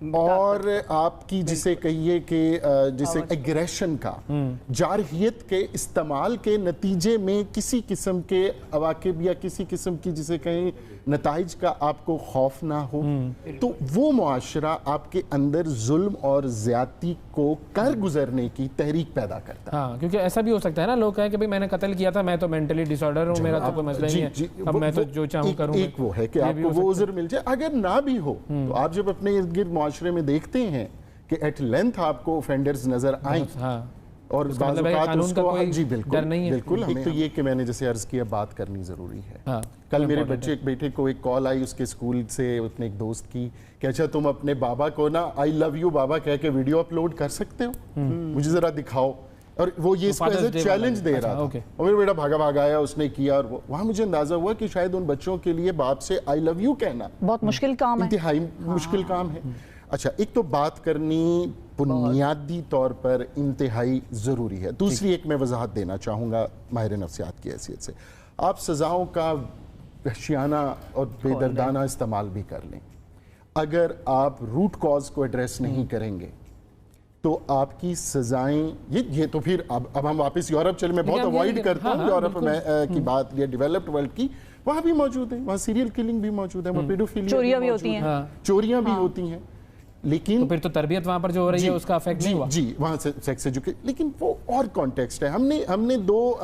اور آپ کی جسے کہیے کہ جسے ایگریشن کا جارحیت کے استعمال کے نتیجے میں کسی قسم کے عواقب یا کسی قسم کی جسے کہیں نتائج کا آپ کو خوف نہ ہو، تو وہ معاشرہ آپ کے اندر ظلم اور زیادتی کو کر گزرنے کی تحریک پیدا کرتا ہے۔ ہاں، کیونکہ ایسا بھی ہو سکتا ہے نا، لوگ کہیں کہ میں نے قتل کیا تھا، میں تو مینٹلی ڈس آرڈر ہوں، میرا تو کوئی مسئلہ نہیں ہے، اب میں تو جو چاہوں کروں۔ ایک وہ ہے کہ آپ کو وہ عذر مل جائے، اگر نہ بھی ہو تو آپ جب اپنے ارد گرد معاشرے میں دیکھتے ہیں کہ ایٹ لینتھ آپ کو offenders نظر آئیں اور بعض اوقات اس کو جی بالکل ایک تو یہ کہ میں نے جیسے عرض کیا بات کرنی ضروری ہے۔ کل میرے بیٹے کو ایک کال آئی اس کے اسکول سے، اس نے ایک دوست کی کہ اچھا تم اپنے بابا کو نا آئی لو یو بابا کہہ کے ویڈیو اپلوڈ کر سکتے ہو، مجھے ذرا دکھاؤ، اور وہ یہ اس کو ایز اے چیلنج دے رہا تھا، اور میرا بیٹا بھاگا آیا، اس نے کیا، اور وہاں مجھے اندازہ ہوا کہ شاید ان بچوں کے لیے باپ سے آئی لو یو کہنا بہت مشکل کام ہے، انتہائی مشکل کام ہے۔ اچھا، ایک تو بات کرنی بنیادی طور پر انتہائی ضروری ہے۔ دوسری ایک میں وضاحت دینا چاہوں گا ماہر نفسیات کی حیثیت سے، آپ سزاؤں کا وحشیانہ اور بے دردانہ استعمال بھی کر لیں، اگر آپ روٹ کاز کو ایڈریس نہیں کریں گے تو آپ کی سزائیں یہ تو پھر اب ہم واپس یورپ چلے، میں بہت اوائڈ کرتا ہوں یورپ کی بات، یا ڈیولپڈ ورلڈ کی، وہاں بھی موجود ہے، وہاں سیریل کلنگ بھی موجود ہے، وہاں پیڈوفیلیا چوریاں بھی ہوتی ہیں، چوریاں بھی ہوتی ہیں، لیکن پھر تو تربیت وہاں پر جو ہو رہی ہے اس کا افیکٹ نہیں ہوا، جی وہاں سے سیکس ایجوکیشن، لیکن وہ اور کانٹیکسٹ ہے، ہم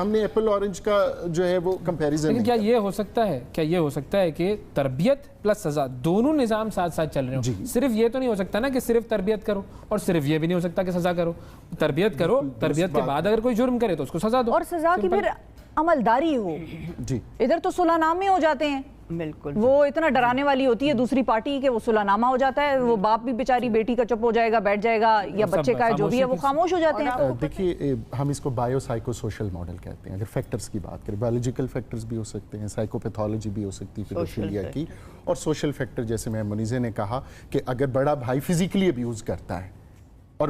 نے ایپل اورنج کا جو ہے وہ کمپیریزن۔ لیکن کیا یہ ہو سکتا ہے کہ تربیت پلس سزا دونوں نظام ساتھ ساتھ چل رہے ہوں؟ صرف یہ تو نہیں ہو سکتا نا کہ صرف تربیت کرو، اور صرف یہ بھی نہیں ہو سکتا کہ سزا کرو، تربیت کرو، تربیت کے بعد اگر کوئی جرم کرے تو اس کو سزا دو، اور سزا کی پھر عملداری ہو۔ جی ادھر تو صلح نامے ہو جاتے ہیں، بالکل وہ اتنا ڈرانے والی ہوتی ہے دوسری پارٹی کہ وہ صلح نامہ ہو جاتا ہے، وہ باپ بھی بیچاری بیٹی کا چپ ہو جائے گا، بیٹھ جائے گا، یا بچے کا جو بھی ہے وہ خاموش ہو جاتے ہیں۔ دیکھیے ہم اس کو بایو سائیکو سوشل ماڈل کہتے ہیں۔ اگر فیکٹرز کی بات کریں، بایولوجیکل فیکٹرز بھی ہو سکتے ہیں، سائیکو پیتھولوجی بھی ہو سکتی ہے پیڈوفیلیا کی، اور سوشل فیکٹر جیسے میں منیزے نے کہا کہ اگر بڑا بھائی فزیکلی ابیوز کرتا ہے اور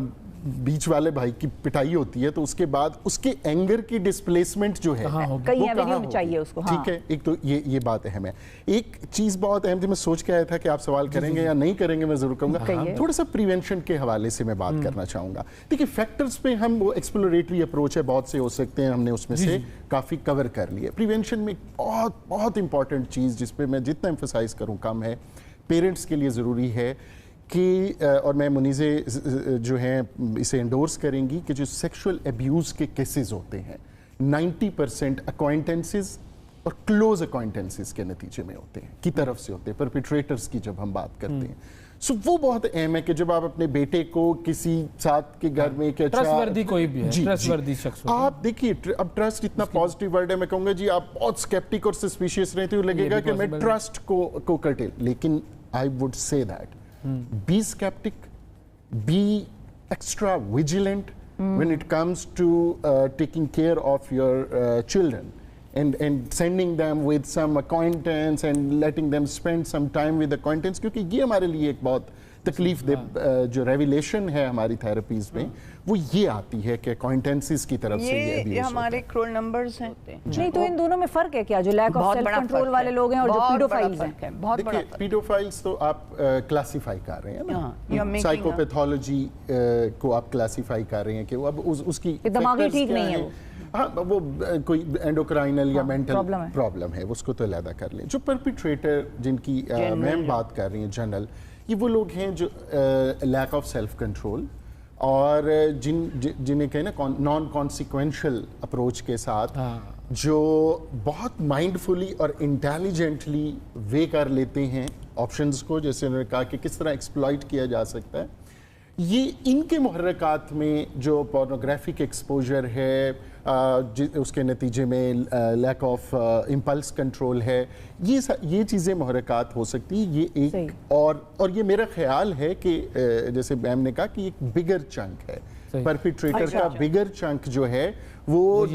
بیچ والے بھائی کی پٹائی ہوتی ہے تو اس کے بعد اس کے اینگر کی ڈسپلیسمنٹ جو ہے کئی ایونیو بھی چاہیے اس کو، ٹھیک ہے، ایک تو یہ بات اہم ہے۔ ایک چیز بہت اہم تھی، میں سوچ کے آیا تھا کہ آپ سوال کریں گے یا نہیں کریں گے، میں ضرور کہوں گا، تھوڑا سا پریونشن کے حوالے سے میں بات کرنا چاہوں گا۔ دیکھیے فیکٹرز پہ ہم وہ ایکسپلوریٹری اپروچ ہے، بہت سے ہو سکتے ہیں، ہم نے اس میں سے کافی کور کر لیے۔ پریونشن میں بہت بہت امپورٹنٹ چیز جس پہ میں جتنا ایمفسائز کروں کم ہے، پیرنٹس کے لیے ضروری ہے کہ، اور میں منیزے جو ہیں اسے انڈورس کریں گی، کہ جو سیکشول ایبیوز کے کیسز ہوتے ہیں 90% اکوائنٹنسز اور کلوز اکوائنٹنسز کے نتیجے میں ہوتے ہیں، کی طرف سے ہوتے ہیں، پرپیٹریٹرز کی جب ہم بات کرتے ہیں، سو وہ بہت اہم ہے کہ جب آپ اپنے بیٹے کو کسی ساتھ کے گھر میں کہ ٹرسٹوردی کوئی بھی ہے، ٹرسٹوردی شخص ہو، آپ دیکھیے اب ٹرسٹ اتنا پازیٹیو ورڈ ہے، میں کہوں گا جی آپ بہت سکیپٹک اور سسپیشیس رہتے ہوئے لگے گا کہ میں ٹرسٹ کو کرٹیل، لیکن I would say that be skeptic, be extra vigilant when it comes to taking care of your children and sending them with some acquaintance and letting them spend some time with acquaintance، کیونکہ یہ ہمارے لیے ایک بہت تکلیف دہ جو revelation ہے ہماری تھیراپیز میں، وہ یہ آتی ہے کہ اکوائنٹنسز کی طرف سے یہ ہمارے کرول نمبرز ہیں۔ نہیں تو ان دونوں میں فرق ہے کیا، جو لیک آف سیلف کنٹرول والے لوگ ہیں اور جو پیڈوفائلز ہیں؟ بہت بڑا دیکھیے پیڈوفائلز تو آپ کلاسیفائی کر رہے ہیں نا، سائیکو پیتھولوجی کو آپ کلاسیفائی کر رہے ہیں کہ وہ اب اس کی دماغی ٹھیک نہیں ہے، ہاں وہ کوئی اینڈوکرائنل یا مینٹل پرابلم ہے، اس کو تو علیحدہ کر لیں۔ جو پرپیٹریٹر جن کی میم بات کر رہی ہیں جنرل، یہ وہ لوگ ہیں جو لیک آف سیلف کنٹرول اور جنہیں کہیں نا نان کانسیکوینشل اپروچ کے ساتھ جو بہت مائنڈفلی اور انٹیلیجنٹلی وے کر لیتے ہیں آپشنز کو، جیسے انہوں نے کہا کہ کس طرح ایکسپلائٹ کیا جا سکتا ہے، یہ ان کے محرکات میں جو پورنوگرافک ایکسپوجر ہے، اس کے نتیجے میں لیک آف امپلس کنٹرول ہے، یہ چیزیں محرکات ہو سکتی ہیں۔ یہ ایک اور یہ میرا خیال ہے کہ جیسے میم نے کہا کہ ایک بگر چنک ہے، پرپیٹریٹر کا بگر چنک جو ہے وہ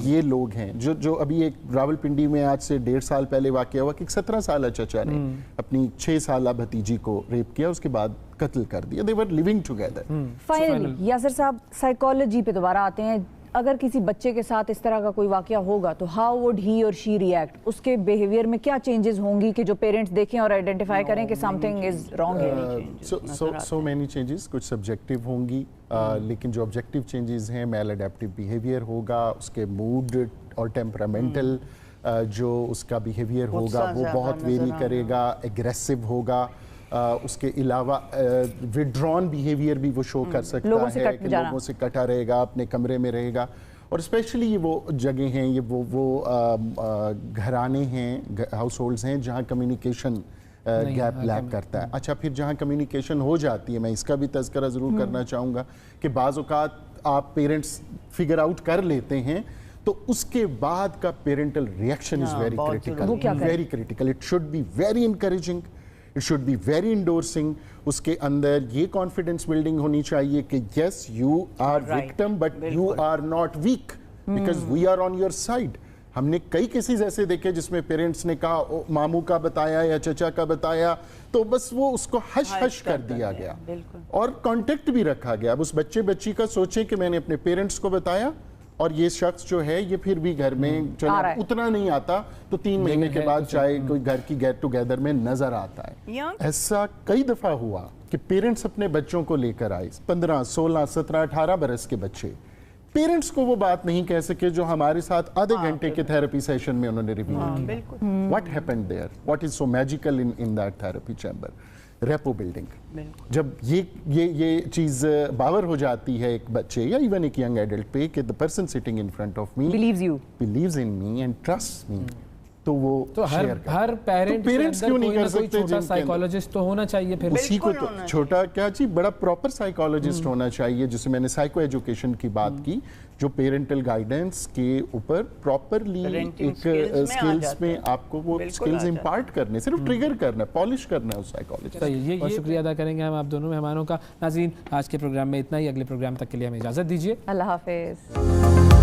یہ لوگ ہیں جو ابھی ایک راولپنڈی میں آج سے 1.5 سال پہلے واقعہ ہوا کہ ایک 17 سالہ چچا نے اپنی 6 سالہ بھتیجی کو ریپ کیا، اس کے بعد قتل کر دیا۔ They were living together۔ Finally Yasir صاحب سائیکالوجی پہ دوبارہ آتے ہیں، اگر کسی بچے کے ساتھ اس طرح کا کوئی واقعہ ہوگا تو ہاؤ وڈ ہی اور شی ریئیکٹ, اس کے بیہیویئر میں کیا چینجز ہوں گی کہ جو پیرنٹس دیکھیں اور آئیڈینٹیفائی کریں کہ some thing is wrong? So many changes, کچھ سبجیکٹیو ہوں گی, لیکن جو آبجیکٹیو چینجز ہیں, میل اڈیپٹیو بیہیویئر ہوگا, اس کے موڈ اور ٹیمپرامنٹل جو اس کا بیہیویئر ہوگا وہ بہت ویری کرے گا, ایگریسو ہوگا, اس کے علاوہ وڈران بیہیویئر بھی وہ شو کر سکتا ہے کہ لوگوں سے کٹا رہے گا, اپنے کمرے میں رہے گا. اور اسپیشلی یہ وہ جگہ ہیں, یہ وہ گھرانے ہیں, ہاؤس ہولڈز ہیں جہاں کمیونیکیشن گیپ لیک کرتا ہے. اچھا, پھر جہاں کمیونیکیشن ہو جاتی ہے, میں اس کا بھی تذکرہ ضرور کرنا چاہوں گا کہ بعض اوقات آپ پیرنٹس فگر آؤٹ کر لیتے ہیں تو اس کے بعد کا parental reaction is very critical, very critical. It should be very encouraging, it should be very endorsing. اس کے اندر یہ کانفیڈنس بلڈنگ ہونی چاہیے کہ yes you are victim but you are not weak because we are on your side. ہم نے کئی کیسز ایسے دیکھے جس میں پیرنٹس نے کہا ماموں کا بتایا یا چچا کا بتایا تو بس وہ اس کو ہش ہش کر دیا گیا اور کانٹیکٹ بھی رکھا گیا. اب اس بچی کا سوچیں کہ میں نے اپنے پیرنٹس کو بتایا اور یہ شخص جو ہے یہ پھر بھی گھر میں چلا اتنا نہیں آتا تو 3 مہینے کے بعد چاہے کوئی گھر کی گیٹ ٹوگیدر میں نظر آتا ہے. ایسا کئی دفعہ ہوا کہ پیرنٹس اپنے بچوں کو لے کر آئے, 15, 16, 17, 18 برس کے بچے, پیرنٹس کو وہ بات نہیں کہہ سکے جو ہمارے ساتھ آدھے گھنٹے کے تھراپی سیشن میں انہوں نے ریویل کی. What happened there, what is so magical in that therapy chamber? Rapport building. جب یہ چیز باور ہو جاتی ہے ایک بچے یا ایون ایک ینگ ایڈلٹ پہ کہ the person sitting in front of me believes in me and trusts me, تو وہ ہر پیرنٹس کیوں نہیں کر سکتے؟ چھوٹا سائیکالوجسٹ تو ہونا چاہیے, پھر اسی کو تو چھوٹا کیا چیز بڑا پراپر سائیکالوجسٹ ہونا چاہیے, جسے میں نے سائیکو ایجوکیشن کی بات کی, جو پیرنٹل گائیڈنس کے اوپر پراپرلی ایک سکلز میں آپ کو وہ سکلز امپارٹ کرنے, صرف ٹریگر کرنا, پالش کرنا ہے اس سائیکالوجسٹ. یہ شکریہ ادا کریں گے ہم آپ دونوں مہمانوں کا. ناظرین, آج کے پروگرام میں اتنا ہی. اگلے پروگرام تک کے لیے ہمیں اجازت دیجیے. اللہ حافظ.